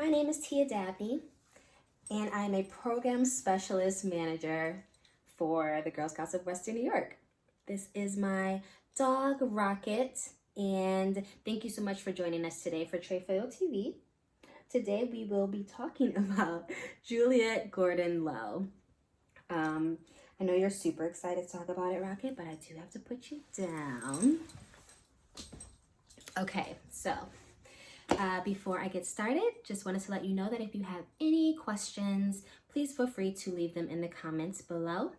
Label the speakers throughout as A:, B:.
A: My name is Tia Dabney, and I'm a program specialist manager for the Girl Scouts of Western New York. This is my dog, Rocket, and thank you so much for joining us today for Trefoil TV. Today we will be talking about Juliette Gordon Low. I know you're super excited to talk about it, Rocket, but I do have to put you down. Okay, so before I get started, just wanted to let you know that if you have any questions, please feel free to leave them in the comments below.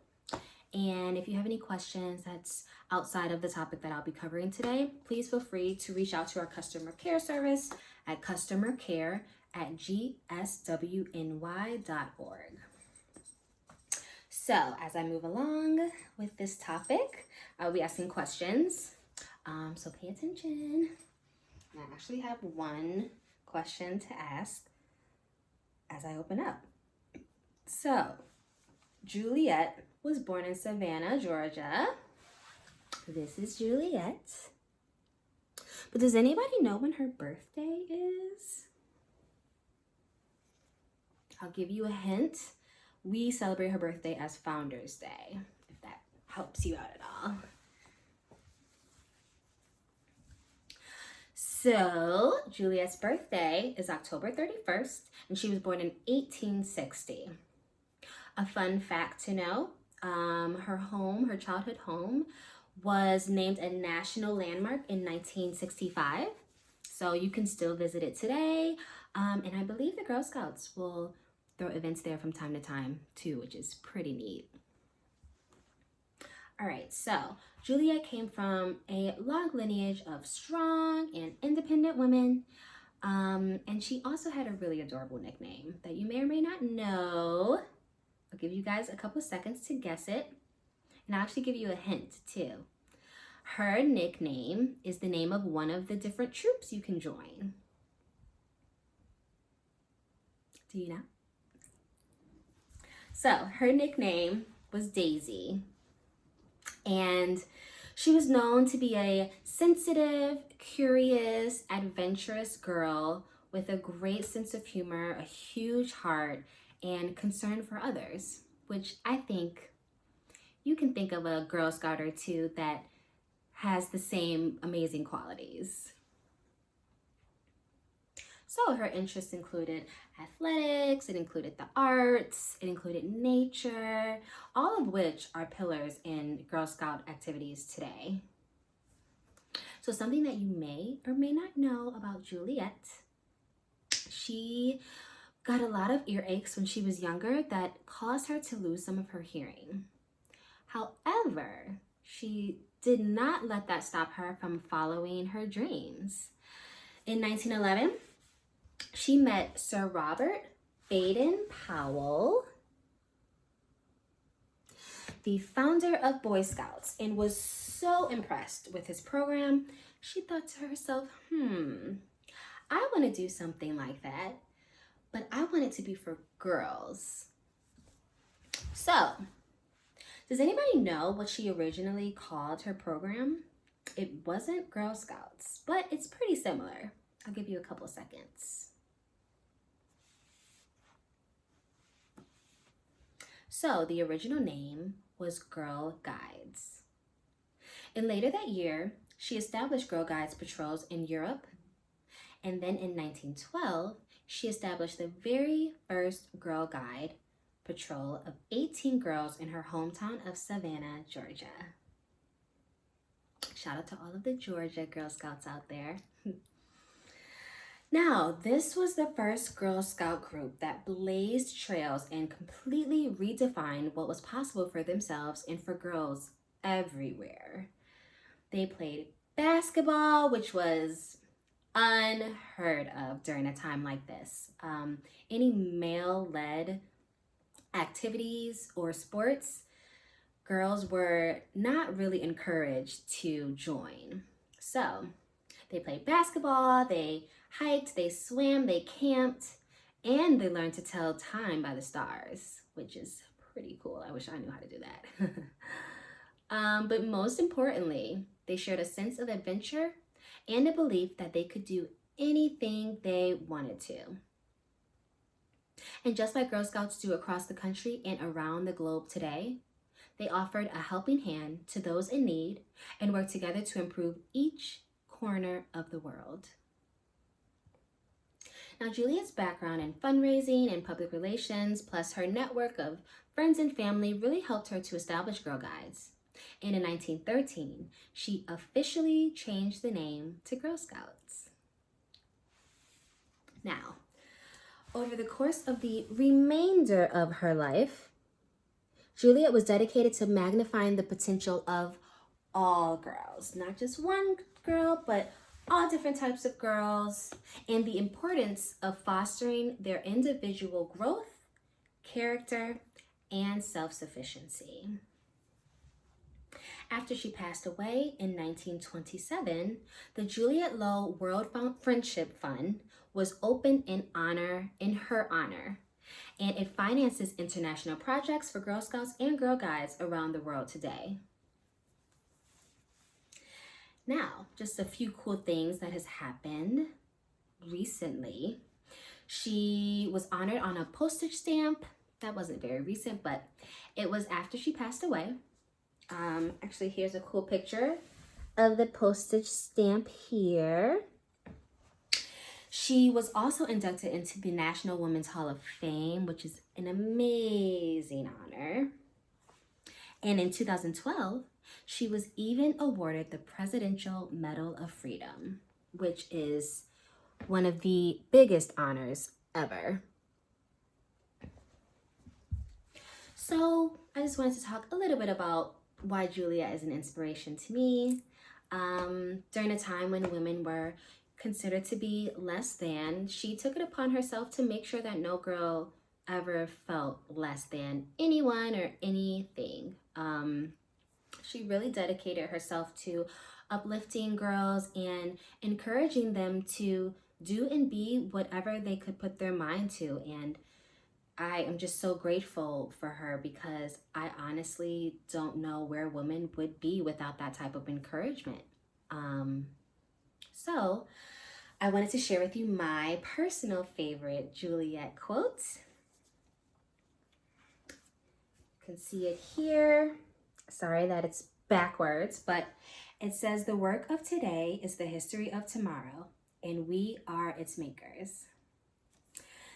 A: And if you have any questions that's outside of the topic that I'll be covering today, please feel free to reach out to our customer care service at customercare@gswny.org. So as I move along with this topic, I'll be asking questions. So pay attention. I actually have one question to ask as I open up. So, Juliette was born in Savannah, Georgia. This is Juliette. But does anybody know when her birthday is? I'll give you a hint. We celebrate her birthday as Founders Day, if that helps you out at all. So, Juliette's birthday is October 31st, and she was born in 1860. A fun fact to know, her childhood home, was named a national landmark in 1965. So you can still visit it today. And I believe the Girl Scouts will throw events there from time to time too, which is pretty neat. All right, so Juliette came from a long lineage of strong and independent women. And she also had a really adorable nickname that you may or may not know. I'll give you guys a couple seconds to guess it. And I'll actually give you a hint too. Her nickname is the name of one of the different troops you can join. Do you know? So her nickname was Daisy. And she was known to be a sensitive, curious, adventurous girl with a great sense of humor, a huge heart, and concern for others, which I think you can think of a Girl Scout or two that has the same amazing qualities. So her interests included athletics, it included the arts, it included nature, all of which are pillars in Girl Scout activities today. So something that you may or may not know about Juliette, she got a lot of earaches when she was younger that caused her to lose some of her hearing. However, she did not let that stop her from following her dreams. In 1911, she met Sir Robert Baden-Powell, the founder of Boy Scouts, and was so impressed with his program, she thought to herself, I want to do something like that, but I want it to be for girls. So, does anybody know what she originally called her program? It wasn't Girl Scouts, but it's pretty similar. I'll give you a couple seconds. So the original name was Girl Guides. And later that year, she established Girl Guides patrols in Europe. And then in 1912, she established the very first Girl Guide patrol of 18 girls in her hometown of Savannah, Georgia. Shout out to all of the Georgia Girl Scouts out there. Now, this was the first Girl Scout group that blazed trails and completely redefined what was possible for themselves and for girls everywhere. They played basketball, which was unheard of during a time like this. Any male-led activities or sports, girls were not really encouraged to join. So they played basketball, they hiked, they swam, they camped, and they learned to tell time by the stars, which is pretty cool. I wish I knew how to do that. But most importantly, they shared a sense of adventure and a belief that they could do anything they wanted to. And just like Girl Scouts do across the country and around the globe today, they offered a helping hand to those in need and worked together to improve each corner of the world. Now, Juliette's background in fundraising and public relations, plus her network of friends and family, really helped her to establish Girl Guides. And in 1913, she officially changed the name to Girl Scouts. Now, over the course of the remainder of her life, Juliette was dedicated to magnifying the potential of all girls, not just one girl, but all different types of girls, and the importance of fostering their individual growth, character, and self-sufficiency. After she passed away in 1927, the Juliette Low World Friendship Fund was opened in her honor, and it finances international projects for Girl Scouts and Girl Guides around the world today. Now, just a few cool things that has happened recently. She was honored on a postage stamp. That wasn't very recent, but it was after she passed away. Actually, here's a cool picture of the postage stamp here. She was also inducted into the National Women's Hall of Fame, which is an amazing honor. And in 2012, she was even awarded the Presidential Medal of Freedom, which is one of the biggest honors ever. So I just wanted to talk a little bit about why Juliette is an inspiration to me. During a time when women were considered to be less than, she took it upon herself to make sure that no girl ever felt less than anyone or anything. She really dedicated herself to uplifting girls and encouraging them to do and be whatever they could put their mind to. And I am just so grateful for her, because I honestly don't know where women would be without that type of encouragement. So I wanted to share with you my personal favorite Juliette quote. You can see it here. Sorry that it's backwards, but it says, "The work of today is the history of tomorrow, and we are its makers."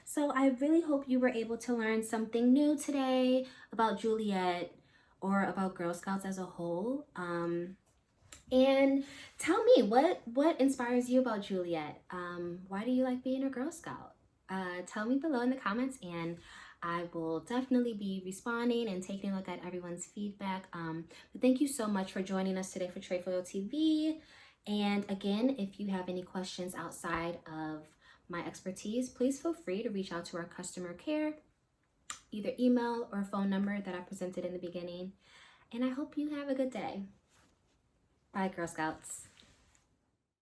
A: So I really hope you were able to learn something new today about Juliette or about Girl Scouts as a whole. And tell me, what inspires you about Juliette? Why do you like being a Girl Scout? Tell me below in the comments, and I will definitely be responding and taking a look at everyone's feedback. But thank you so much for joining us today for Trefoil TV. And again, if you have any questions outside of my expertise, please feel free to reach out to our customer care, either email or phone number that I presented in the beginning. And I hope you have a good day. Bye, Girl Scouts.